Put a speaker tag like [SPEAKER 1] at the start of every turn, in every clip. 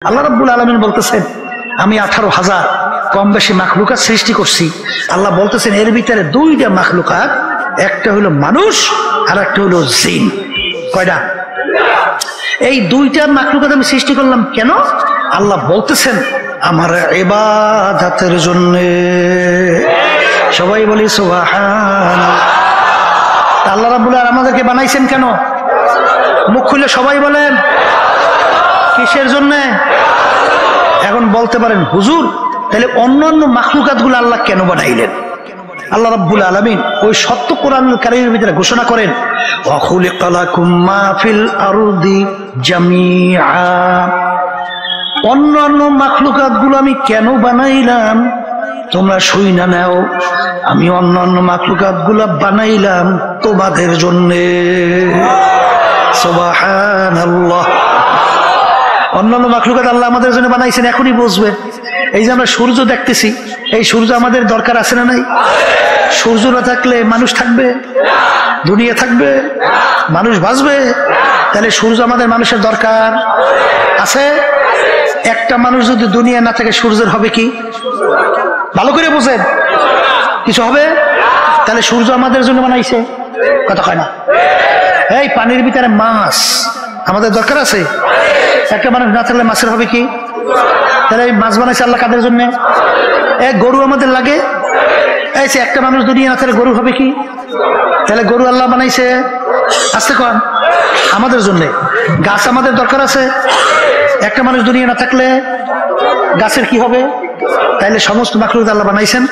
[SPEAKER 1] আল্লাহ রাব্বুল আলামিন বলতেছেন আমি 18,000 কম বেশি মাখলুকাত সৃষ্টি করছি। আল্লাহ বলতেছেন এর ভিতরে দুইটা মাখলুকাত, একটা হলো মানুষ আর একটা হলো জিন। কয়টা? এই দুইটা মাখলুকাত আমি সৃষ্টি করলাম কেন? আল্লাহ বলতেছেন আমার ইবাদতের জন্য। সবাই বলি সুবহানাল্লাহ। আল্লাহ রাব্বুল আলামিন আমাদেরকে বানাইছেন কেন? মুখ খুলে সবাই বলেন কিসের জন্য? এখন বলতে পারেন হুজুর তাহলে অন্যান্য মাখলুকাত গুলো আল্লাহ কেন বানাইলেন? আল্লাহ রাব্বুল আলামিন ওই সত্য কোরআনুল কারীমের ভিতরে ঘোষণা করেন ওয়া খুলিকা লাকুম মা ফিল আরদি জামিআ। অন্যান্য মাখলুকাত গুলো আমি কেন বানাইলাম তোমরা শুইনা নাও। আমি অন্যান্য মাখলুকাত গুলো বানাইলাম তোমাদের জন্য। সুবহানাল্লাহ। অন্যান্য মাখলুকাত আল্লাহ আমাদের জন্য বানাইছেন, এখনই বুঝবেন। এই যে আমরা সূর্য দেখতেছি, এই সূর্য আমাদের দরকার আছে না নাই? সূর্য না থাকলে মানুষ থাকবে? দুনিয়া থাকবে? মানুষ বাঁচবে? তাহলে সূর্য আমাদের মানুষের দরকার আছে। একটা মানুষ যদি দুনিয়া না থাকে সূর্যের হবে কি? ভালো করে বুঝেন, কিছু হবে? তাহলে সূর্য আমাদের জন্য বানাইছে, কথা কয় না? এই পানির ভিতরে মাছ আমাদের দরকার আছে। একটা মানুষ না থাকলে মাছের হবে কি? তাহলে মাছ বানাইছে আল্লাহ কাদের জন্য? গরু আমাদের লাগে। এই একটা মানুষ দুনিয়া না থাকলে গরু হবে কি? তাহলে গরু আল্লাহ বানাইছে আসতে কন আমাদের জন্য। গাছ আমাদের দরকার আছে। একটা মানুষ দুনিয়া না থাকলে গাছের কি হবে? তাইলে সমস্ত মাখলুকাত আল্লাহ বানাইছেন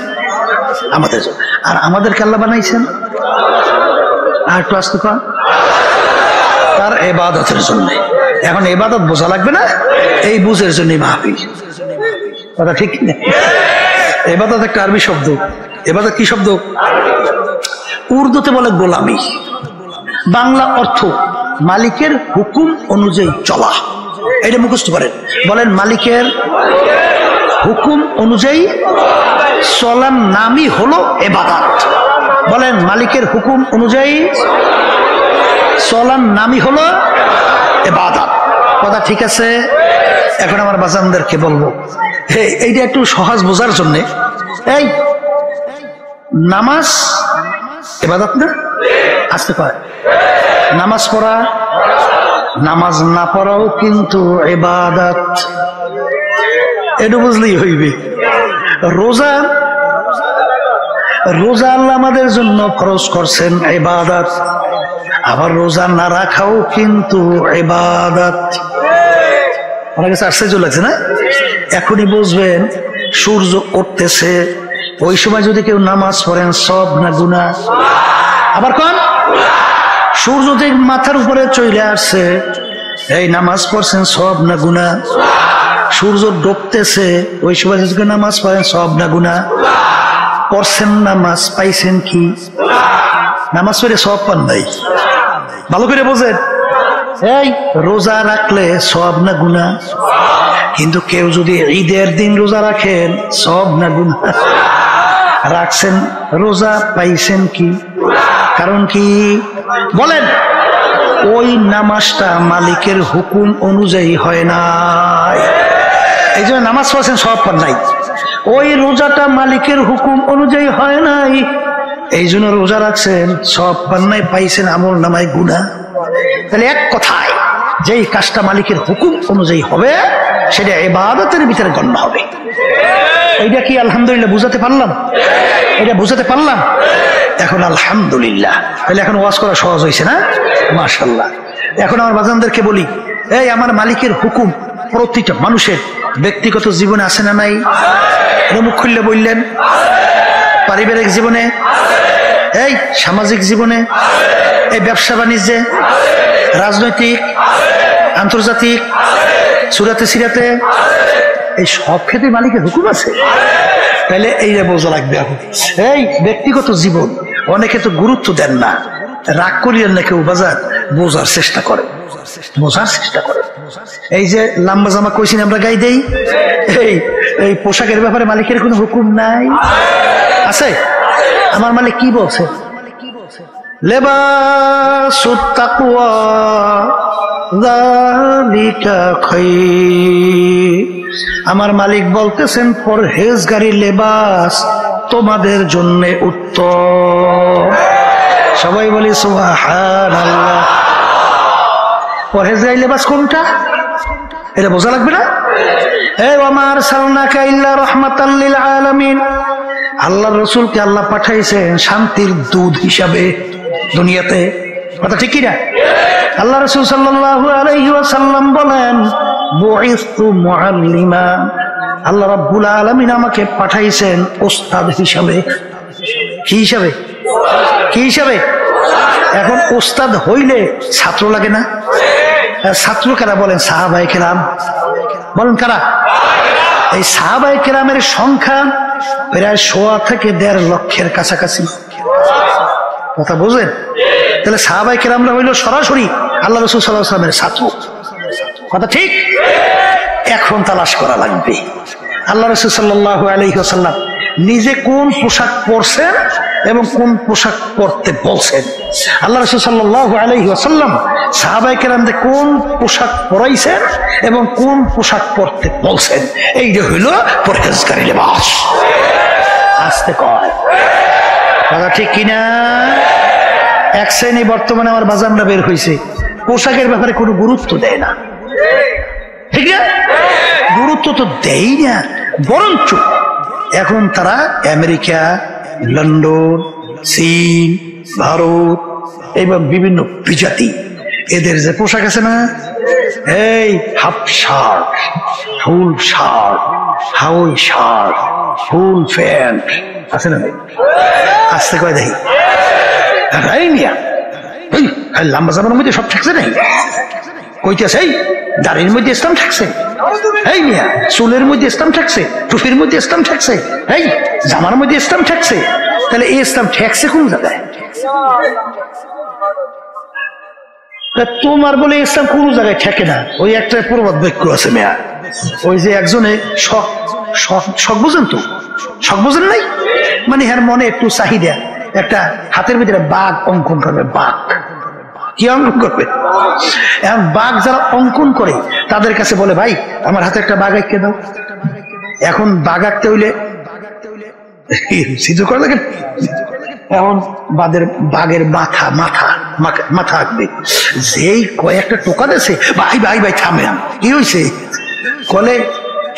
[SPEAKER 1] আমাদের জন্য। আর আমাদেরকে আল্লাহ বানাইছেন আর একটু আসতে কন তার ইবাদতের জন্য। এখন ইবাদত বোঝা লাগবে না, এই বুঝের জন্য মাহফিল, কথা ঠিক না? ইবাদত একটা আরবি শব্দ। ইবাদত কি শব্দ? উর্দুতে বলে গোলামি, বাংলা অর্থ মালিকের হুকুম অনুযায়ী চলা। এটা মুখস্থ করেন, বলেন মালিকের হুকুম অনুযায়ী চলার নামই হলো ইবাদত। বলেন মালিকের হুকুম অনুযায়ী চলার নামই হলো ইবাদত। কথা ঠিক আছে? এখন আমার বাজানদেরকে বলবো এইটা একটু সহজ বোঝার জন্য। এই নামাজ ইবাদত না? আসতে পারে নামাজ পড়া, নামাজ না পড়াও কিন্তু ইবাদত। এটা বুঝলেই হইবে। রোজা, রোজা আল্লাহ আমাদের জন্য ফরজ করছেন ইবাদত। আবার রোজা না রাখাও কিন্তু ইবাদত। আমার কাছে আশ্চর্য লাগছে না? এখনই বুঝবেন সূর্য উঠতেছে, ওই সময় যদি কেউ নামাজ পড়েন সব না গুনাহ? আবার কোন সূর্য যে মাথার উপরে চলে আসছে, এই নামাজ পড়ছেন সব না গুনাহ? সূর্য ডুবতেছে, ওই সময় যদি নামাজ পড়েন সব না গুনাহ? পড়ছেন নামাজ, পাইছেন কি? নামাজ পড়ে সব পান নাই। ভালো করে বোঝেন। এই রোজা রাখলে সব না গুনাহ? কিন্তু কেউ যদি ঈদের দিন রোজা রাখেন সব না গুনাহ? রাখছেন রোজা, পাইছেন কি? কারণ কি বলেন? ওই নামাজটা মালিকের হুকুম অনুযায়ী হয় নাই, এই জন্য নামাজ পড়ছেন সব পান নাই। ওই রোজাটা মালিকের হুকুম অনুযায়ী হয় নাই, এই জন্য রোজা রাখছেন সব পান নাই, পাইছেন আমল নামায় গুনাহ। তাহলে এক কথায় যেই কাজটা মালিকের হুকুম অনুযায়ী হবে সেটা ইবাদতের ভিতরে গণ্য হবে। এইটা কি আলহামদুলিল্লাহ বুঝাতে পারলাম? এটা বুঝাতে পারলাম? এখন আলহামদুলিল্লাহ। তাহলে এখন ওয়াজ করা সহজ হয়েছে না? মাশাআল্লাহ। এখন আমার বাজানদেরকে বলি, এই আমার মালিকের হুকুম প্রতিটা মানুষের ব্যক্তিগত জীবনে আছে না নাই? মুখ খুললে বললেন। পারিবারিক জীবনে, এই সামাজিক জীবনে, এই ব্যবসা বাণিজ্যে, রাজনৈতিক, আন্তর্জাতিক, সুরাতে সিরাতে, এই সব ক্ষেত্রে মালিকের হুকুম আছে। তাহলে এইটা বোঝা লাগবে। এখন এই ব্যক্তিগত জীবন অনেকে তো গুরুত্ব দেন না, রাগ করিয়েন না কেউ, বাজার বোঝার চেষ্টা করে, বোঝার চেষ্টা করে। এই যে লাম্বা জামা কইছিন আমরা গাই দেই, এই পোশাকের ব্যাপারে মালিকের কোনো হুকুম নাই? আছে? আমার মালিক কি বলছে? লেবাসুত তাকওয়া যালিকা খায়র। আমার মালিক বলতেছেন পরহেজগারি লেবাস তোমাদের জন্য উত্তম। সবাই বলি সুবহানাল্লাহ। পরহেজগারি লেবাস কোনটা এটা বোঝা লাগবে না? আল্লাহর রাসূলকে আল্লাহ পাঠাইছেন শান্তির দূত হিসাবে দুনিয়াতে, কথা ঠিক কিনা? আল্লাহ রাসূল সাল্লাল্লাহু আলাইহি ওয়াসাল্লাম বলেন বুইসতু মুআল্লিমা, আল্লাহ রাব্বুল আলামিন আমাকে পাঠাইছেন ওস্তাদ হিসাবে। কি হিসাবে? কি হিসাবে? এখন ওস্তাদ হইলে ছাত্র লাগে না? ছাত্র কারা বলেন? সাহাবায়ে কেরাম। বলেন কারা? এই সাহাবায়ে কেরামের সংখ্যা প্রায় 1.25 থেকে 1.5 লক্ষের কাছাকাছি। কথা বুঝেন? তাহলে সাহাবায়ে কেরামরা হইল সরাসরি আল্লাহ রাসূল সাল্লাল্লাহু আলাইহি ওয়াসাল্লামের ছাত্র। কথা ঠিক? এখন তালাশ করা লাগবে আল্লাহ রাসূল সাল্লাল্লাহু আলাইহি ওয়াসাল্লাম নিজে কোন পোশাক পরছেন এবং কোন পোশাক পরতে বলছেন। আল্লাহ রাসূল সাল্লাল্লাহু আলাইহি ওয়াসাল্লাম সাহাবায়ে কেরামদের কোন পোশাক পরাইছেন এবং কোন পোশাক পরতে বলছেন। এইটা হইল পরহেজগারি লেবাস। আস্তে কয়, কথা ঠিক কিনা? এক শ্রেণী বর্তমানে আমার বাজানরা বের হয়েছে, পোশাকের ব্যাপারে কোনো গুরুত্ব দেয় না। ঠিক না? গুরুত্ব তো দেই না, বরঞ্চ এখন তারা আমেরিকা, লন্ডন, চীন, ভারত এবং বিভিন্ন বিজাতি এদের যে পোশাক আছে না, এই half shirt, full shirt, Hawaii shirt, full pant আছে না? আসতে কয় দেখি লম্বা জামার মধ্যে সব থাকছে নাই? কইতেছে এই দাড়ির মধ্যে ইসলাম থাকছে, এই মিয়া চুলের মধ্যে ইসলাম থাকছে, টুপির মধ্যে ইসলাম থাকছে, এই জামার মধ্যে ইসলাম থাকছে। তাহলে এই ইসলাম ঠেকছে কোন জায়গায়? তোমার বলে ইসলাম কোন জায়গায় ঠেকে না। ওই একটা প্রবাদ বাক্য আছে মেয়া, ওই যে একজনে শখ বুঝেন তো? শখ বুঝেন নাই? মানে এর মনে একটু চাহিদা, একটা হাতের ভিতরে বাঘ অঙ্কন করবে। বাঘ কি অঙ্কন করবে? এখন বাঘ যারা অঙ্কন করে তাদের কাছে বলে ভাই আমার হাতে একটা বাঘ আঁকে দাও। এখন বাঘ আঁকতে হইলে সিদ্ধ করা লাগে। এখন বাঘের মাথা মাথা মাথা আঁকবে। যেই কয়েকটা টোকা দিয়েছে, ভাই ভাই ভাই থামেন, কি হয়েছে? কলে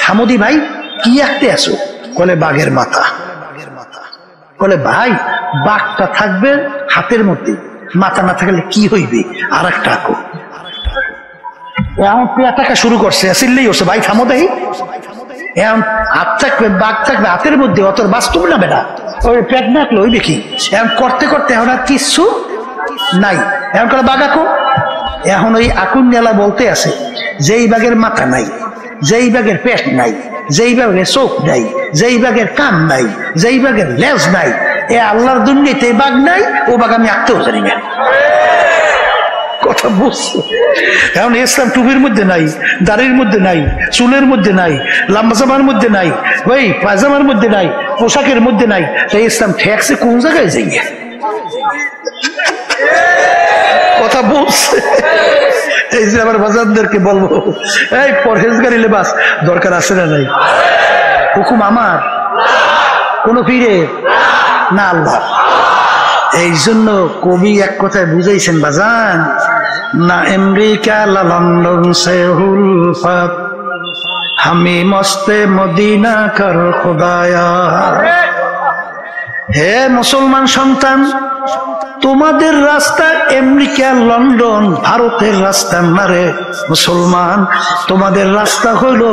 [SPEAKER 1] থামোদি ভাই, কি আঁকতে আসো? কলে বাঘের মাথা। কলে ভাই বাঘটা থাকবে হাতের মধ্যে, মাথা না থাকলে কি হইবে? আর একটা আঁকো। এখন পেয়াটাকা শুরু করছে, আসলেই হচ্ছে ভাই থামো দেই। এখন হাত থাকবে, বাঘ থাকবে হাতের মধ্যে, অত বাস্তব না বেটা, ওই পেট না আঁকলে হইবে কি? এখন করতে করতে এখন আর কিচ্ছু নাই। এখন করে বাঘ আঁকো। এখন ওই আকুন নেলা বলতে আছে যেই বাঘের মাথা নাই, যেই বাঘের পেট নাই, যেই বাঘের চোখ নাই, যেই বাঘের কান নাই, যেই বাঘের লেজ নাই, এ আল্লাহর দুনিয়াতে বাঘ নাই, ও বাঘ আমি আঁকতেও জানি না। কথা বুঝছো? এখন ইসলাম টুপির মধ্যে নাই, দাড়ির মধ্যে নাই, চুলের মধ্যে নাই, লম্বা জামার মধ্যে নাই, ওই পায়জামার মধ্যে নাই, পোশাকের মধ্যে নাই। তাই ইসলাম ঠেকছে কোন জায়গায় যাই? কথা বলছে। এই যে আমার বাজারদেরকে বলবো, এই পরহেজগারি লেবাস দরকার আছে না নাই? হুকুম আমার? কোন পীরে না, আল্লাহ। এই জন্য কবি এক কথায় বুঝাইছেন বাজান, না আমেরিকা লা লন্ডন সে হুলফত, হামি মস্তে মদিনা কর খুদায়া। হে মুসলমান সন্তান, তোমাদের রাস্তা আমেরিকা, লন্ডন, ভারতের রাস্তা না রে মুসলমান। তোমাদের রাস্তা হইল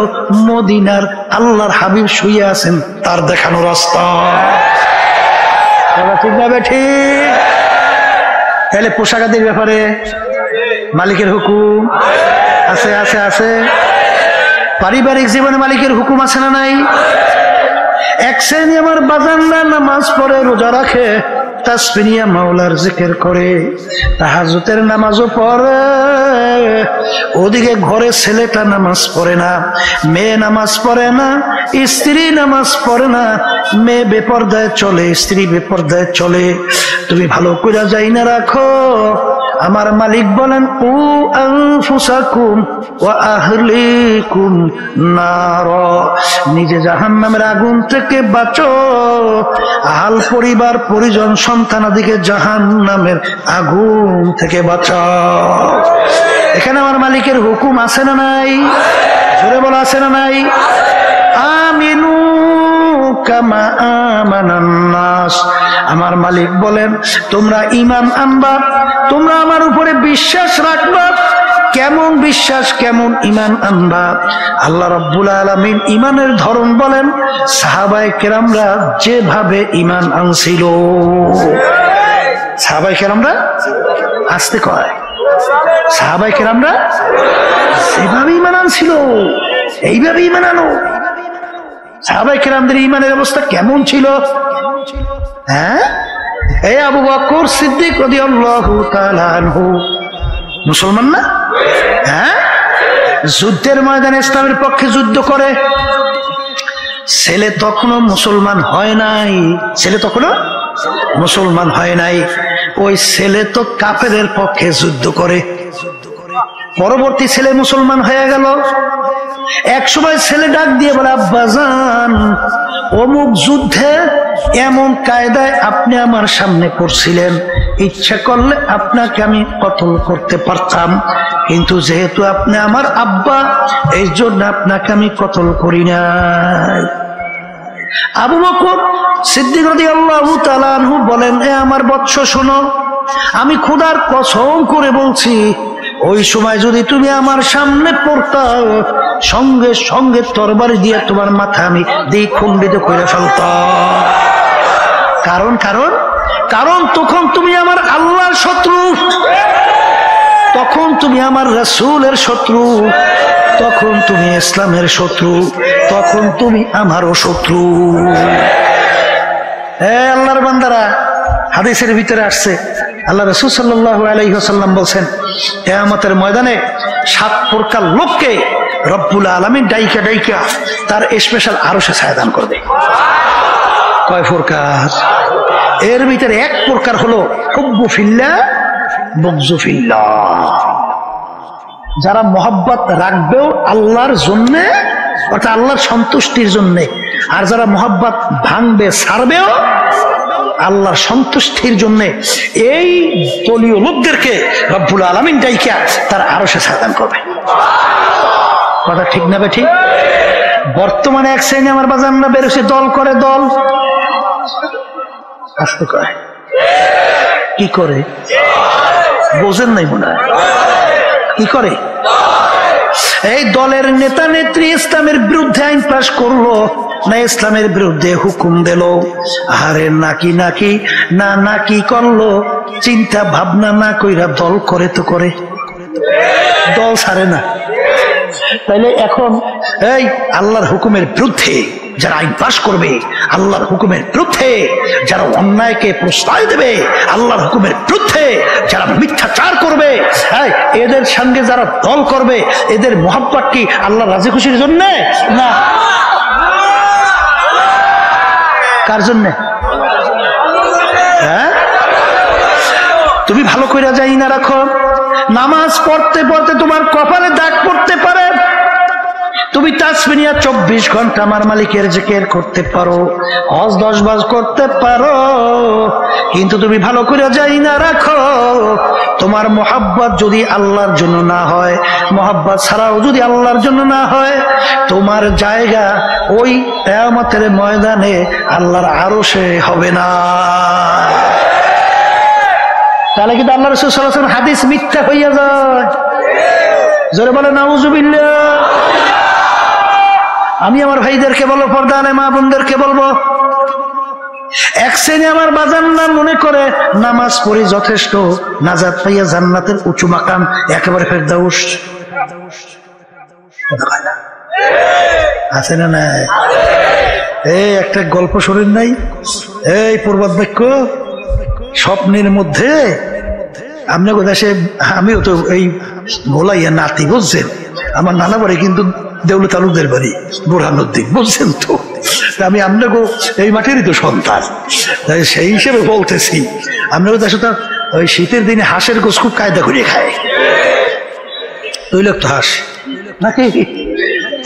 [SPEAKER 1] মদিনার আল্লাহর হাবিব শুয়ে আছেন তার দেখানো রাস্তা। ঠিক না ঠিক? তাহলে পোশাকাদের ব্যাপারে মালিকের হুকুম আছে আছে আছে। পারিবারিক জীবনে মালিকের হুকুম আছে না নাই? এক শ্রেণী আমার বাজানরা নামাজ পড়ে, রোজা রাখে, তাসবিহ নিয়ে মাওলার জিকির করে, তাহাজ্জুদের নামাজও পড়ে। ওদিকে ঘরে ছেলেটা নামাজ পড়ে না, মেয়ে নামাজ পড়ে না, স্ত্রী নামাজ পড়ে না। মেয়ে বেপরদায় চলে, স্ত্রী বেপরদায় চলে। তুমি ভালো করে যাই না রাখো, আমার মালিক বলেন উ আনফুসাকুম ওয়া আহলিকুম নার, নিজে জাহান্নামের আগুন থেকে বাঁচো, আহাল পরিবার পরিজন সন্তানাদিকে জাহান্নামের আগুন থেকে বাঁচাও। এখানে আমার মালিকের হুকুম আছে না নাই? জোরে বলা আছে না নাই? আমিনু কামা আমানান নাস, আমার মালিক বলেন তোমরা ঈমান আনবা, তোমরা আমার উপরে বিশ্বাস রাখবা। কেমন বিশ্বাস, কেমন ঈমান আনবা? আল্লাহ রাব্বুল আলামিন ঈমানের ধরন বলেন, সাহাবায়ে কেরামরা যেভাবে ঈমান আনছিল, সাহাবায়ে কেরামরা আসতে কয়, সাহাবায়ে কেরামরা যেভাবে ঈমান আনছিল এইভাবে ঈমান আনো। সাহাবায়ে কেরামদের ঈমানের অবস্থা কেমন ছিল? হ্যাঁ, এই আবু বকর সিদ্দিক রাদিয়াল্লাহু তাআলা আনহু মুসলমান না? হ্যাঁ, যুদ্ধের ময়দানে ইসলামের পক্ষে যুদ্ধ করে। ছেলে তখনও মুসলমান হয় নাই, ছেলে তখনও মুসলমান হয় নাই। ওই ছেলে তো কাফেরের পক্ষে যুদ্ধ করে, পরবর্তী ছেলে মুসলমান হয়ে গেল। এক সময় ছেলে ডাক দিয়ে বলে, আব্বাজান অমুক যুদ্ধে এমন কায়দায় আপনি আমার সামনে পড়ছিলেন, ইচ্ছা করলে আপনাকে আমি কতল করতে পারতাম, কিন্তু যেহেতু আপনি আমার আব্বা এই জন্য আপনাকে আমি কতল করি নাই। আবু বকর সিদ্দিক রাদিয়াল্লাহু তাআলা আনহু বলেন, এ আমার বৎস শোনো, আমি খোদার কসম করে বলছি, ওই সময় যদি তুমি আমার সামনে পড়তাও, সঙ্গে সঙ্গে তরবারি দিয়ে তোমার মাথা আমি দ্বিখণ্ডিত করে ফেলতাম। কারণ কারণ কারণ তখন তুমি আমার আল্লাহর শত্রু, তখন তুমি আমার রাসূলের শত্রু, তখন তুমি ইসলামের শত্রু, তখন তুমি আমারও শত্রু। হে আল্লাহর বান্দারা, হাদিসের ভিতরে আসছে আল্লাহ রাসূল সাল্লাল্লাহু আলাইহি ওয়াসাল্লাম বলেন, কিয়ামতের ময়দানে 7 প্রকার লোককে রব্বুল আলামিন ডাইকা ডাইকা তার স্পেশাল আরশে ছায়া দান করবে। কয় প্রকার? এর ভিতরে এক প্রকার হলো হুব্বু ফিল্লাহ বুগযু ফিল্লাহ, যারা মহব্বত রাখবেও আল্লাহর জন্য, অর্থাৎ আল্লাহর সন্তুষ্টির জন্য, আর যারা মহব্বত ভাঙবে ছাড়বেও আল্লাহর সন্তুষ্টির জন্য, এই দলীয় লোকদেরকে রব্বুল আলামিন ডাইকা তার আরশে ছায়া দান করবে। কথা ঠিক না ঠিক? বর্তমানে এক শ্রেণী আমার বাজানরা বেরোছে, দল করে, দল আসতে করে, কি করে বোঝেন নাই মনে হয়, কি করে? এই দলের নেতা নেত্রী ইসলামের বিরুদ্ধে আইন পাশ করলো না ইসলামের বিরুদ্ধে হুকুম দিল, আরে নাকি নাকি না নাকি করলো, চিন্তা ভাবনা না কইরা দল করে তো করে, দল ছাড়ে না। তাইলে এখন এই আল্লাহর হুকুমের বিরুদ্ধে যারা আইন পাশ করবে, আল্লাহর হুকুমের বিরুদ্ধে যারা অন্যায়কে প্রশ্রয় দেবে, আল্লাহর হুকুমের বিরুদ্ধে যারা মিথ্যাচার করবে, এদের সঙ্গে যারা দল করবে, এদের মহব্বত কি আল্লাহ রাজি খুশির জন্য না কার জন্য? হ্যাঁ, তুমি ভালো করে যাই না রাখো, নামাজ পড়তে পড়তে তোমার কপালে দাগ পড়তে পারে, তুমি তাসবিহ নিয়ে 24 ঘন্টা আমার মালিকের জিকির করতে পারো, হজ 10 বার করতে পারো, কিন্তু তুমি ভালো করে যাই না রাখো, তোমার মহব্বত যদি আল্লাহর জন্য না হয়, মহব্বত ছাড়াও যদি আল্লাহর জন্য না হয়, তোমার জায়গা ওই কিয়ামতের ময়দানে আল্লাহর আরশে হবে না। তাহলে কিন্তু আল্লাহ রাসূল সাল্লাল্লাহু আলাইহি ওয়াসাল্লাম হাদিস মিথ্যা হইয়া যায়। জোরে বলে নাউযুবিল্লাহ। আমি আমার ভাইদেরকে বলবো, পর্দা আলে মা বোনদেরকে বলবো, এক শ্রেণী আমার বাজানরা মনে করে নামাজ পড়ি যথেষ্ট, নাজাত পাইয়া জান্নাতের উঁচু মাকাম, একেবারে ফেরদাউস আছে না নাই? এই একটা গল্প শোনেন নাই? এই প্রবাদ বাক্য, স্বপ্নের মধ্যে আপনার দেশে, আমিও তো এই ভোলাইয়া নাতি, বুঝছেন, আমার নানা বাড়ি কিন্তু দেউল তালুকদের বাড়ি বুরহানুদ্দিন, বুঝছেন তো, আমি আপনাকে এই মাঠেরই তো সন্তান, তাই সেই হিসেবে বলতেছি, আপনাকে দেশে তো ওই শীতের দিনে হাঁসের গোশ খুব কায়দা করে খায়। তৈলাক্ত হাঁস নাকি,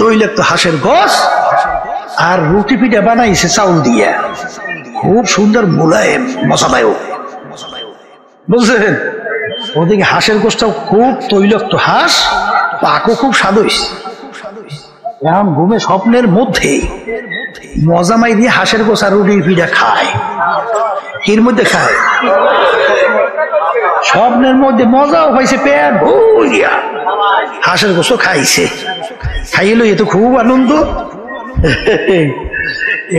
[SPEAKER 1] তৈলাক্ত হাঁসের গোশ আর রুটি পিঠা বানাইছে চাউল দিয়া, খুব সুন্দর মোলায়েম মশাদায়ক, বুঝলেন? ওদিকে হাঁসের গোশটাও খুব তৈলাক্ত হাঁস, পাকও খুব স্বাদ হইছে। এখন ঘুমে স্বপ্নের মধ্যে মজামাই দিয়ে হাঁসের গোশ আর রুটির পিঠা খায়। এর মধ্যে খায় স্বপ্নের মধ্যে, মজাও পাইছে, পেট ভরিয়া হাঁসের গোশও খাইছে। খাইলো এ তো খুব আনন্দ।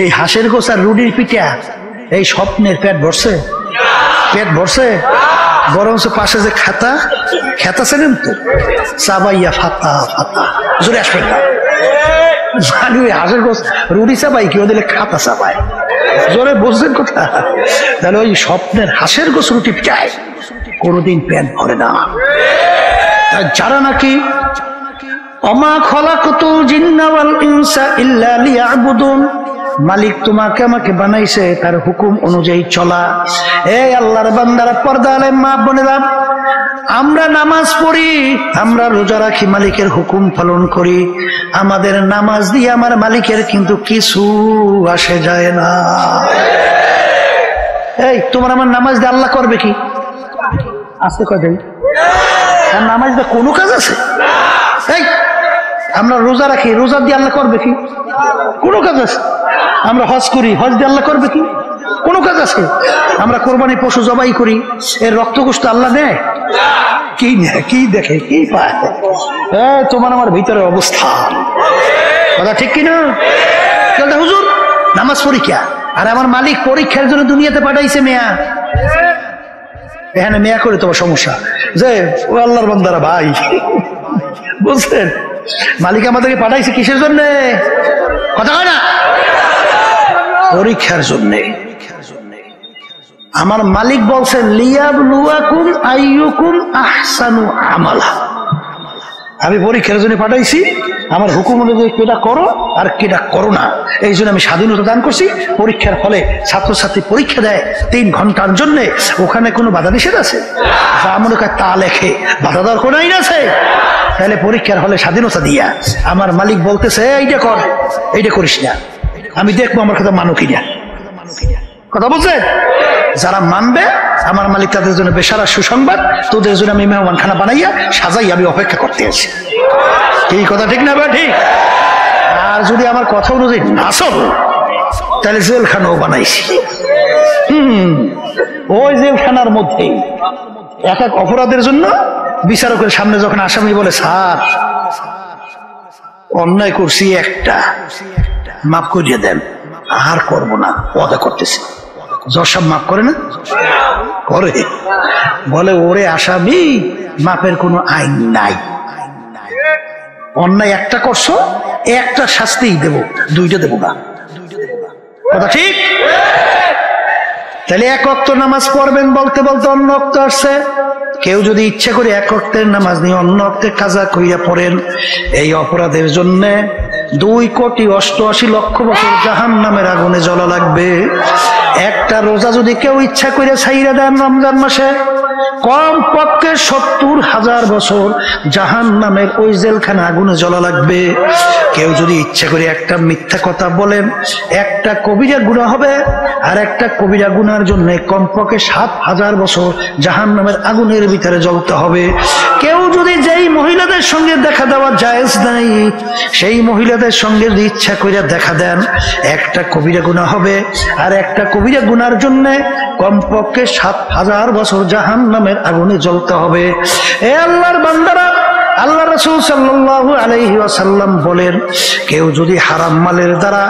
[SPEAKER 1] এই হাঁসের গোশ আর রুটির পিঠা এই স্বপ্নের পেট ভরছে, পেট ভরছে। বরঞ্চ পাশে যে খাতা খেতা ছিলেন তো চাবাইয়া ফাতা ফাতা জোরে আসবে না, জানি ওই হাঁসের গোশ রুটি চাবাই কেউ দিলে খাতা চাবাই, জোরে বুঝছেন কথা? তাহলে ওই স্বপ্নের হাঁসের গোশ রুটি পিঠায় কোনোদিন পেট ভরে না। যারা নাকি অমা খলাকতুল জিন্না ওয়াল ইনসা ইল্লা লিয়াবুদুন, মালিক তোমাকে আমাকে বানাইছে তার হুকুম অনুযায়ী চলা। এই আল্লাহর বান্দারা, পর্দা আলেম মা বোনেরা, আমরা নামাজ পড়ি, আমরা রোজা রাখি, মালিকের হুকুম পালন করি। আমাদের নামাজ দিয়ে আমার মালিকের কিন্তু কিছু আসে যায় না। এই তোমার আমার নামাজ দিয়ে আল্লাহ করবে কি? আসতে কয় আর নামাজ দিয়ে কোনো কাজ আছে? এই আমরা রোজা রাখি, রোজা দিয়ে আল্লাহ করবে কি? কোনো কাজ আছে? আমরা হজ করি, হজ দিয়ে আল্লাহ করবে কি? কোনো কাজ আছে? আমরা কোরবানি পশু জবাই করি, এর রক্ত গোশত আল্লাহ নেয় কি? নেয় কি? দেখে কি পায়? তোমার আমার ভিতরে অবস্থা, কথা ঠিক কিনা? হুজুর নামাজ পরীক্ষা, আর আমার মালিক পরীক্ষার জন্য দুনিয়াতে পাঠাইছে মেয়া। এখানে মেয়া করে তোমার সমস্যা যে ও আল্লাহর বান্দারা ভাই, বুঝছেন? মালিক আমাদেরকে পাঠাইছে কিসের জন্য? কথা হয় না, পরীক্ষার জন্য। আমার মালিক বলছেন লিয়াবলুয়াকুম আইয়ুকুম আহসানু আমালা, আমি পরীক্ষার জন্য পাঠাইছি, আমার হুকুম অনুযায়ী কেটা করো আর কেটা করো না। এই জন্য আমি স্বাধীনতা দান করছি। পরীক্ষার ফলে ছাত্রছাত্রী পরীক্ষা দেয় 3 ঘন্টার জন্য, ওখানে কোনো বাধা নিষেধ আছে? যা মনে করে তা লেখে, বাধা দেওয়ার কোনো আইন আছে? তাহলে পরীক্ষার হলে স্বাধীনতা দিয়া আমার মালিক বলতেছে এইটা কর, এইটা করিস না, আমি দেখবো আমার কথা মানো কিনা। কথা বলছে? যারা মানবে আমার মালিক তাদের জন্য বেশারা সুসংবাদ, তোদের জন্য আমি মেহমান খানা বানাইয়া সাজাই আমি অপেক্ষা করতে আছি। এই কথা ঠিক না? ঠিক। আর যদি আমার কথা অনুযায়ী না চল, তাহলে জেলখানাও বানাইছি। ওই জেলখানার মধ্যে এক এক অপরাধের জন্য বিচারকের সামনে যখন আসামি বলে স্যার অন্যায় করছি একটা, মাফ করিয়ে দেন, আর করবো না, ওয়াদা করতেছি। জজ সাহেব মাফ করে না? করে। বলে ওরে আসামি, মাপের কোনো আইন নাই, অন্যায় একটা করছো, একটা শাস্তিই দেব, 2টা দেব না। কথা ঠিক? তাহলে 1 ওয়াক্ত নামাজ পড়বেন বলতে বলতে অন্য ওয়াক্ত আসছে। কেউ যদি ইচ্ছা করে 1 ওয়াক্তের নামাজ নিয়ে অন্য ওয়াক্তে কাজা কইরা পড়েন, এই অপরাধের জন্য 2,88,00,000 বছর জাহান্নামের আগুনে জ্বলা লাগবে। একটা রোজা যদি কেউ ইচ্ছা করে ছাইরা দেন রমজান মাসে, কম পক্ষে 70,000 বছর জাহান্নামের ওই জেলখানা আগুনে জ্বলা লাগবে। কেউ যদি ইচ্ছা করে একটা মিথ্যা কথা বলেন, একটা কবিরা গুনাহ হবে, আর একটা কবিরা গুনার জন্য কমপক্ষে 7,000 বছর জাহান্নামের আগুনের ভিতরে জ্বলতে হবে। কেউ যদি যেই মহিলাদের সঙ্গে দেখা দেওয়া জায়েজ নাই, সেই মহিলাদের সঙ্গে যদি ইচ্ছা করে দেখা দেন, একটা কবিরা গুনাহ হবে, আর একটা কবিরা গুনার জন্য কমপক্ষে 7,000 বছর জাহান্নামের আগুনে জ্বলতে হবে। এ আল্লাহর বান্দারা, আল্লাহ রাসূল সাল্লাল্লাহু আলাইহি ওয়াসাল্লাম বলেন, কেউ যদি হারাম মালের দ্বারা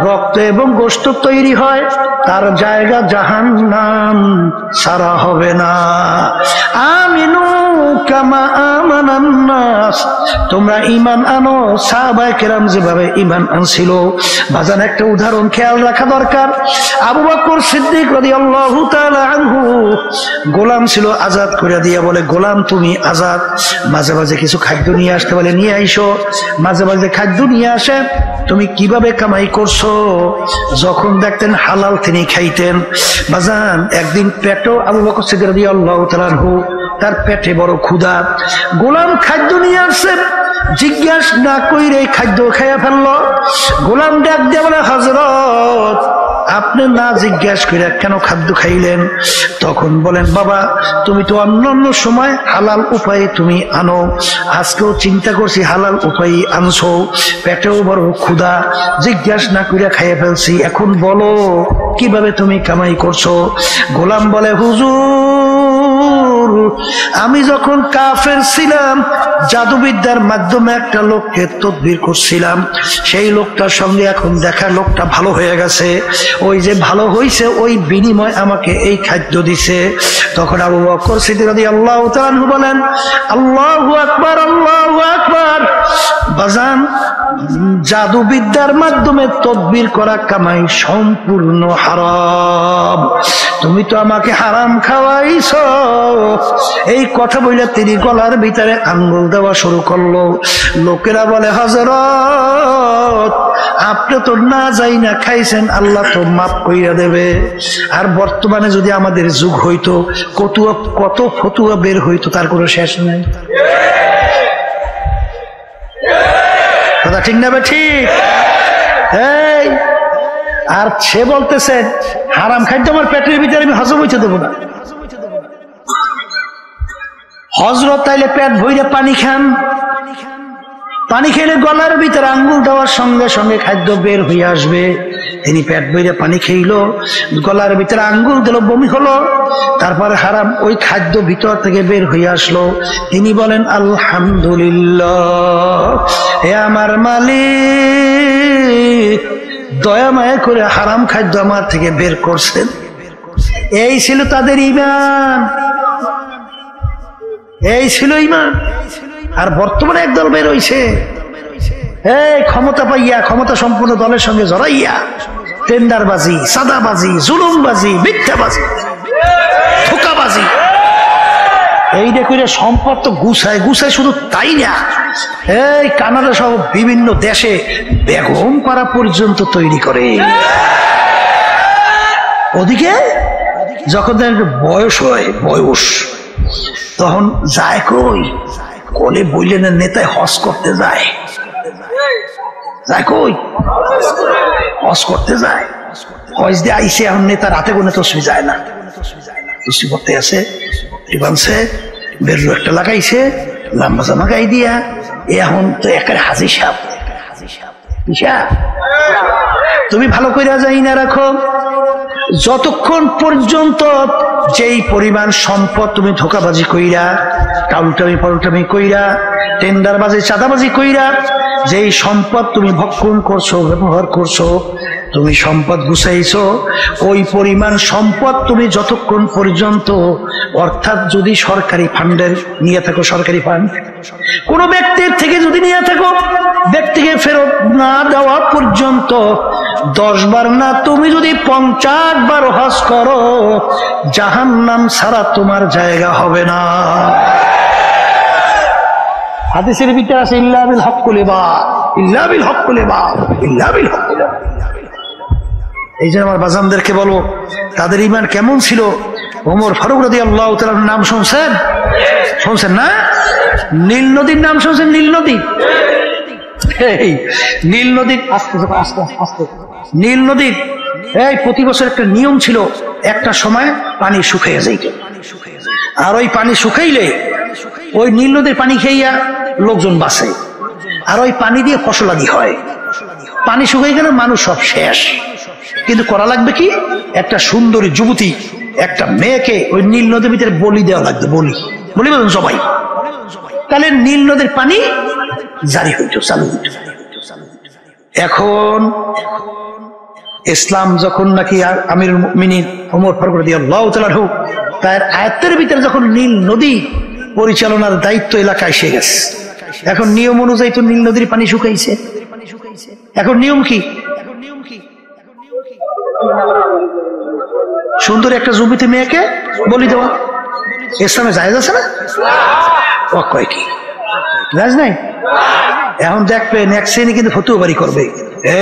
[SPEAKER 1] রক্ত এবং গোশত তৈরি হয়, তার জায়গা জাহান্নাম, ছাড়া হবে না। আমিনু কামা আমানান নাস, তোমরা ঈমান আনো সাহাবায়ে কেরাম যেভাবে ঈমান আনছিল। বাজান একটা উদাহরণ খেয়াল রাখা দরকার। আবু বকর সিদ্দিক রাদিয়াল্লাহু তাআলা আনহু গোলাম ছিল, আজাদ করে দিয়া বলে, গোলাম তুমি আজাদ। মাঝে মাঝে কিছু খাদ্য নিয়ে আসতে বলে, নিয়ে আইসো। মাঝে মাঝে খাদ্য নিয়ে আসে, বসে তুমি কিভাবে কামাই করছো? যখন দেখতেন হালাল তিনি খাইতেন। বাজান একদিন পেটও আবু বকর সিদ্দিক রাদিয়াল্লাহু তাআলা আনহু তার পেটে বড় ক্ষুধা, গোলাম খাদ্য নিয়ে আসছে, জিজ্ঞাস না কইরে খাদ্য খাইয়া ফেললো। গোলাম ডাক দিয়ে বলে, হযরত আপনি না জিজ্ঞাস করে কেন খাদ্য খাইলেন? তখন বলেন, বাবা তুমি তো অন্যান্য সময় হালাল উপায়ে তুমি আনো, আজকেও চিন্তা করছি হালাল উপায়ে আনছো, পেটেও বড় ক্ষুধা, জিজ্ঞাস না করে খাইয়া ফেলছি, এখন বলো কিভাবে তুমি কামাই করছো? গোলাম বলে, হুজুর আমি যখন কাফের ছিলাম জাদুবিদ্যার মাধ্যমে একটা লোককে তদবির করছিলাম, সেই লোকটার সঙ্গে এখন দেখা লোকটা ভালো হয়ে গেছে, ওই যে ভালো হয়েছে ওই বিনিময় আমাকে এই খাদ্য দিছে। তখন আবু বকর সিদ্দিক রাদিয়াল্লাহু তাআলা আনহু বলেন, আল্লাহু আকবার, আল্লাহু আকবার। বাজান জাদুবিদ্যার মাধ্যমে তদবির করা কামাই সম্পূর্ণ হারাম, তুমি তো আমাকে হারাম খাওয়াইছো। এই কথা বলে তিনি গলার ভিতরে আঙ্গুল দেওয়া শুরু করলো। লোকেরা বলে, হযরত আপনি তো না যাই না খাইছেন, আল্লাহ তো মাফ কইরা দেবে। আর বর্তমানে যদি আমাদের যুগ হইতো কত ফতুয়া বের হইতো, তার কোনো শেষ নাই। কথা ঠিক না? ঠিক। এই আর সে বলতেছে হারাম খাদ্য আমার পেটের ভিতরে আমি হজম হইতে দেবো না। হযরত তাইলে পেট ভইরা পানি খান, পানি খেলে গলার ভিতরে আঙ্গুল দেওয়ার সঙ্গে সঙ্গে খাদ্য বের হয়ে আসবে। তিনি পেট ভইরা পানি খেইলো, গলার ভিতরে আঙ্গুল দিল, বমি হলো, তারপরে হারাম ওই খাদ্য ভিতর থেকে বের হয়ে আসলো। তিনি বলেন, আলহামদুলিল্লাহ, হে আমার মালিক, দয়া মায়া করে হারাম খাদ্য আমার থেকে বের করছেন। এই ছিল তাদের ঈমান, এই ছিল ঈমান। আর বর্তমানে একদল বের হইছে, এই ক্ষমতা পাইয়া ক্ষমতা সম্পূর্ণ দলের সঙ্গে জড়াইয়া টেন্ডারবাজি, সাদাবাজি, জুলুমবাজি, মিথ্যাবাজি, ধোঁকাবাজি, এইটা করে সম্পদ তো গুছায়। শুধু তাই না, এই কানাডা সহ বিভিন্ন দেশে বেগম পাড়া পর্যন্ত তৈরি করে। ওদিকে যখন বয়স হয়, তখন যায় কই, কোলে বইলেন নেতায় হজ করতে যায়, কই হজ করতে যায়, হজ দিয়ে আইসে এখন নেতা রাতে কোনে তসবি যায় না, তসবি করতে আছে, বানছে বেরু একটা লাগাইছে, লম্বা জামা গাই দিয়া, এখন তো একের হাজি সাহেব। তুমি ভালো করে যাই না রাখো, যতক্ষণ পর্যন্ত যেই পরিমাণ সম্পদ তুমি ধোকাবাজি কইরা, টাউলটামি পাল্টামি কইরা, টেন্ডারবাজি, চাঁদাবাজি কইরা যেই সম্পদ তুমি ভক্ষণ করছো, ব্যবহার করছো, তুমি সম্পদ গুছাইছো, ওই পরিমাণ সম্পদ তুমি যতক্ষণ পর্যন্ত, অর্থাৎ যদি সরকারি ফান্ডের নিয়ে থাকো, সরকারি ফান্ড কোন ব্যক্তির থেকে যদি নিয়ে থাকো, ব্যক্তিকে ফেরত না দেওয়া পর্যন্ত 10 বার না, তুমি যদি 50 বার হজ করো, জাহান্নাম ছাড়া তোমার জায়গা হবে না। হাদিসের ভিতরে আছে, ইল্লা বিল হক্কুল ইবাদ, ইল্লা বিল হক্কুল ইবাদ, ইল্লা বিল হক্কুল ইবাদ। এই যে আমার বাজানদেরকে বলবো তাদের ঈমান কেমন ছিল। ওমর ফারুক রাদিয়াল্লাহু তাআলার নাম শুনছেন? শুনছেন না? নীল নদীর নাম শুনছেন? নীল নদী, নীল নদীর আস্তে আস্তে নীল নদীর এই প্রতি বছর একটা নিয়ম ছিল, একটা সময় পানি শুকিয়ে যাইত, আর ওই পানি শুকাইলে ওই নীল নদীর পানি খেইয়া লোকজন বাঁচে, আর ওই পানি দিয়ে ফসলাদি হয়। পানি শুকিয়ে গেলে মানুষ সব শেষ, কিন্তু করা লাগবে কি, একটা সুন্দরী যুবতী, একটা মেয়েকে ওই নীল নদীর ভিতরে বলি দেওয়া লাগবে, বলি বলেন সবাই, তাহলে নীল নদীর পানি জারি হইত, চালু হইত। এখন ইসলাম যখন নাকি আমিরুল মুমিনিন ওমর ফারুক রাদিয়াল্লাহু তাআলা আনহু তার আয়াতের ভিতরে যখন নীল নদী পরিচালনার দায়িত্ব এলাকায় এসে গেছে, এখন নিয়ম অনুযায়ী তো নীল নদীর পানি শুকাইছে, এখন নিয়ম কি, সুন্দর একটা যুবতী মেয়েকে বলি দেওয়া ইসলামে জায়েজ আছে না? ও কয় কি রাজ নাই। এখন দেখবেন এক শ্রেণী কিন্তু ফতুয়া বাড়ি করবে,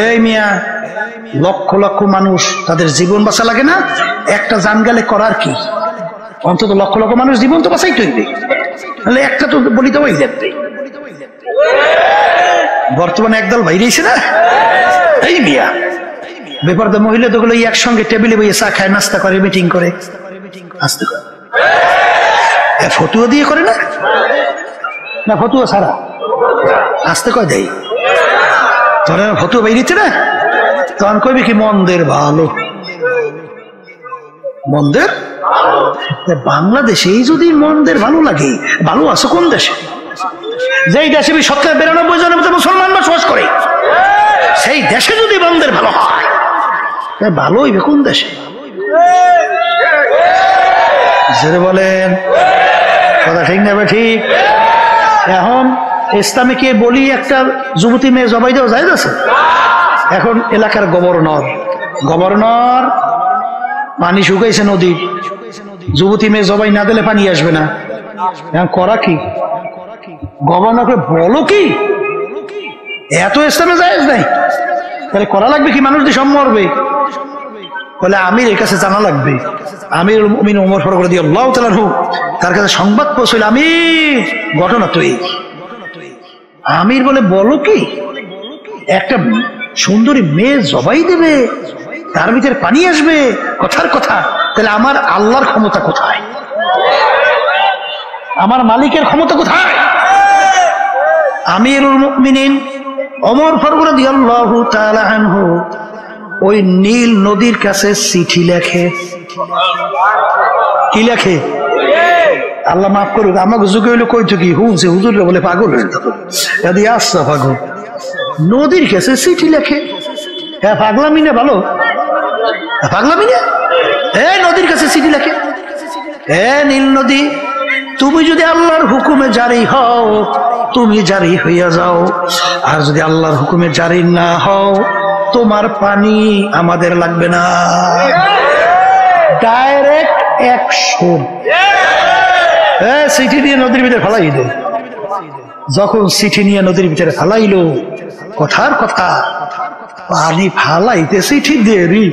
[SPEAKER 1] এই মিয়া লক্ষ লক্ষ মানুষ তাদের জীবন বাঁচা লাগে না, একটা জান গেলে করার কি, অন্তত লক্ষ লক্ষ মানুষ জীবন তো বাঁচাইতে হইবে, তাহলে একটা তো বলি দেওয়াই যাবে। বর্তমানে একদল বাইরেছে না, এই মিয়া ব্যাপারটা মহিলা তো গুলো একসঙ্গে টেবিলে বইয়ে চা খায়, নাস্তা করে, মিটিং করে, আসতে করে ফতুয়া দিয়ে করে না, না ফতুয়া ছাড়া আসতে কয় দেয়। তোরা ফতুয়া বাইরেছে না, তখন কইবি কি মন্দের ভালো, মন্দের বাংলাদেশেই যদি মন্দের ভালো লাগে, ভালো আছে কোন দেশে? যেই দেশে ৯৯% মতো মুসলমান বসবাস করে, সেই দেশে যদি মন্দের ভালো হয়, ভালো হইবে কোন দেশে? জোরে বলেন, কথা ঠিক না? ঠিক। এখন ইসলামীকে বলি একটা যুবতী মেয়ে জবাই দেওয়া যায় আছে, এখন এলাকার গভর্নর পানি শুকাইছে নদী, যুবতী মেয়ে জবাই না দিলে পানি আসবে না, এখন করা কি? গভর্নরকে বলো কি এত ইসলামে জায়েজ নাই, তাহলে করা লাগবে কি? মানুষ দিয়ে সব মরবে। বলে আমির এর কাছে জানা লাগবে, আমিরুল মুমিনিন ওমর ফারুক রাদিয়াল্লাহু তাআলা আনহু, তার কাছে সংবাদ পৌঁছল, আমির ঘটনা তো এই। আমির বলে বলো কি, একটা সুন্দরী মেয়ে জবাই দেবে, তার ভিতরে পানি আসবে, কথার কথা, তাহলে আমার আল্লাহর ক্ষমতা কোথায়? আমার মালিকের ক্ষমতা কোথায়? আমিরুল মুমিনিন ওমর ফারুক রাদিয়াল্লাহু তাআলা আনহু ওই নীল নদীর কাছে চিঠি লেখে। কি লেখে? আল্লাহ মাফ করুক, আমাকে যুগে হইলো কইতো কি হুনছে হুজুর বলে পাগল হয়ে যেত, আসছে পাগল, নদীর কাছে চিঠি লেখে। হ্যাঁ পাগলামি না, ভালো পাগলামি না, নদীর কাছে চিঠি লেখে। নীল নদী, তুমি যদি আল্লাহর হুকুমে জারি হও, তুমি জারি হইয়া যাও, আর যদি আল্লাহর হুকুমে জারি না হও, তোমার পানি আমাদের লাগবে না। Direct action. চিঠি দিয়ে নদীর ভিতরে ফেলাই দিল। যখন চিঠি নিয়ে নদীর ভিতরে ফেলাইলো, কথার কথা, পানি ফালাইতে চিঠি দেরি,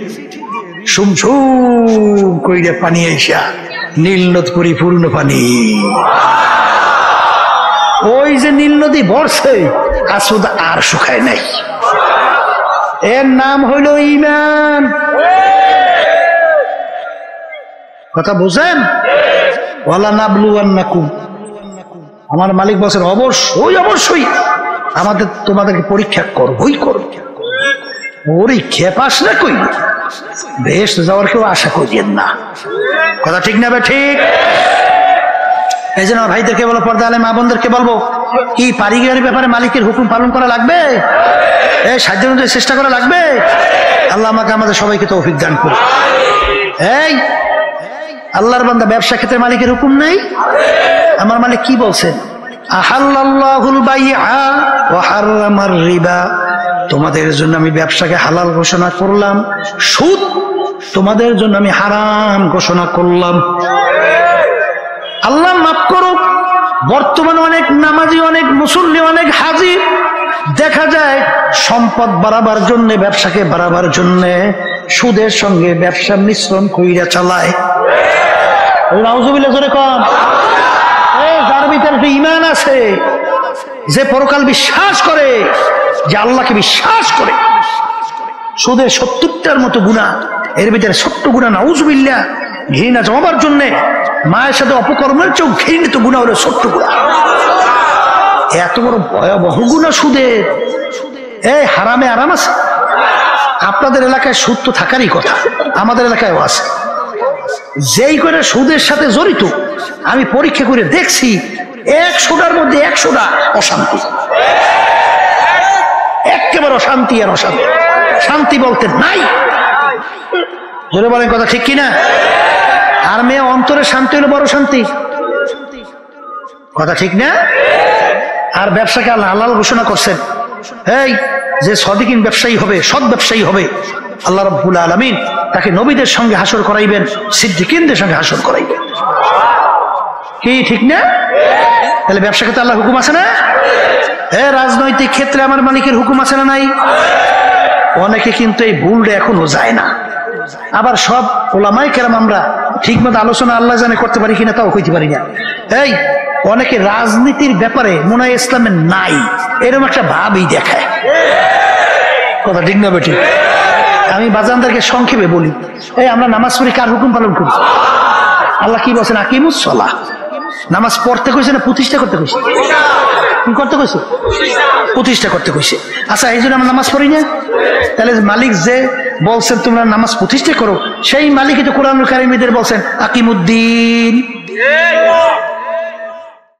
[SPEAKER 1] সুমসুম কইরে পানি আইসা নীল নদ পরিপূর্ণ পানি। ওই যে নীল নদী বর্ষে আসুদ আর শুকায় নাই, এর নাম হইল ঈমান। কথা বুঝেন? ওয়ালা নাবলুওয়ান্নাকুম, আমার মালিক বলেন অবশ্যই অবশ্যই তোমাদেরকে পরীক্ষা করবই করব। পরীক্ষা পাস না কই বেহেশতে যাওয়ার কেউ আশা করিয়েন না। কথা ঠিক না? ঠিক। এই জন্য ভাইদেরকে বলো, পর্দা আলে মা বোনদেরকে বলবো, কি পারিবারিক ব্যাপারে মালিকের হুকুম পালন করা লাগবে, এই সাধ্য অনুযায়ী চেষ্টা করা লাগবে। আল্লাহ আমাকে আমাদের সবাইকে তৌফিক দান করুন। এই আল্লাহর বান্দা, ব্যবসা ক্ষেত্রে মালিকের হুকুম নেই? আমার মালিক কি বলছেন? আহাল্লাল্লাহুল বাইআ ওয়া হারামার রিবা, তোমাদের জন্য আমি ব্যবসাকে হালাল ঘোষণা করলাম, সুদ তোমাদের জন্য আমি হারাম ঘোষণা করলাম। আল্লাহ মাফ করুক, বর্তমানে অনেক নামাজি, অনেক মুসল্লি, অনেক হাজি দেখা যায় সম্পদ বাড়াবার জন্য, ব্যবসাকে বাড়াবার জন্য সুদের সঙ্গে ব্যবসা মিশ্রণ কইরা চালায়। নাউজুবিল্লাহ জোরে কম। যার ভিতরে একটা ঈমান আছে, যে পরকাল বিশ্বাস করে, যে আল্লাহকে বিশ্বাস করে, সুদের ৭০টার মতো গুনাহ, এর ভিতরে ছোট্ট গুনাহ নাউজুবিল্লাহ, ঘৃণা জমাবার জন্য মায়ের সাথে অপকর্মের চেয়েও ঘৃণিত গুনাহ হলো ছোট্ট গুনাহ। এত বড় ভয়াবহ গুনাহ সুদের। এই হারামে আরাম আছে? আপনাদের এলাকায় সুদ তো থাকারই কথা, আমাদের এলাকায়ও আছে। যেই করে সুদের সাথে জড়িত, আমি পরীক্ষা করে দেখছি ১০০টার মধ্যে ১০০টা অশান্তি, একেবারে অশান্তি আর অশান্তি, শান্তি বলতে নাই। জোরে বলেন, কথা ঠিক কিনা? আর মেয়ে অন্তরের শান্তি হলো বড় শান্তি, কথা ঠিক না? আর ব্যবসাকে আল্লাহ হালাল ঘোষণা করছেন। এই যে সদিকিন ব্যবসায়ী হবে, সৎ ব্যবসায়ী হবে, আল্লাহ রাব্বুল আলামিন তাকে নবীদের সঙ্গে হাসর করাইবেন, সিদ্দিকিনদের সঙ্গে হাসর করাইবেন। কি ঠিক না? তাহলে ব্যবসা ক্ষেত্রে আল্লাহর হুকুম আছে না? রাজনৈতিক ক্ষেত্রে আমার মালিকের হুকুম আছে না নাই? অনেকে কিন্তু এই ভুলটা এখনো যায় না। আবার সব ওলামায়ে কেরাম আমরা ঠিক মতো আলোচনা আল্লাহ জানে করতে পারি কিনা তাও কইতে পারি না। অনেকে রাজনীতির ব্যাপারে মনে হয় ইসলামের নাই, এরকম একটা ভাবই দেখায়। কথা ঠিক না বেটি? আমি বাজানদেরকে সংক্ষেপে বলি, আমরা নামাজ পড়ি কার হুকুম পালন করি? আল্লাহ কি বলছেন? আকিমুস সালাহ। নামাজ পড়তে কইছে না প্রতিষ্ঠা করতে কইছে? কি করতে কইছে? প্রতিষ্ঠা করতে কইছে। আচ্ছা, এই জন্য আমরা নামাজ পড়ি না? তাহলে মালিক যে বলছেন তোমরা নামাজ প্রতিষ্ঠা করো, সেই মালিকই তো কোরআনুল কারীমের বলছেন আকিমুদ্দিন।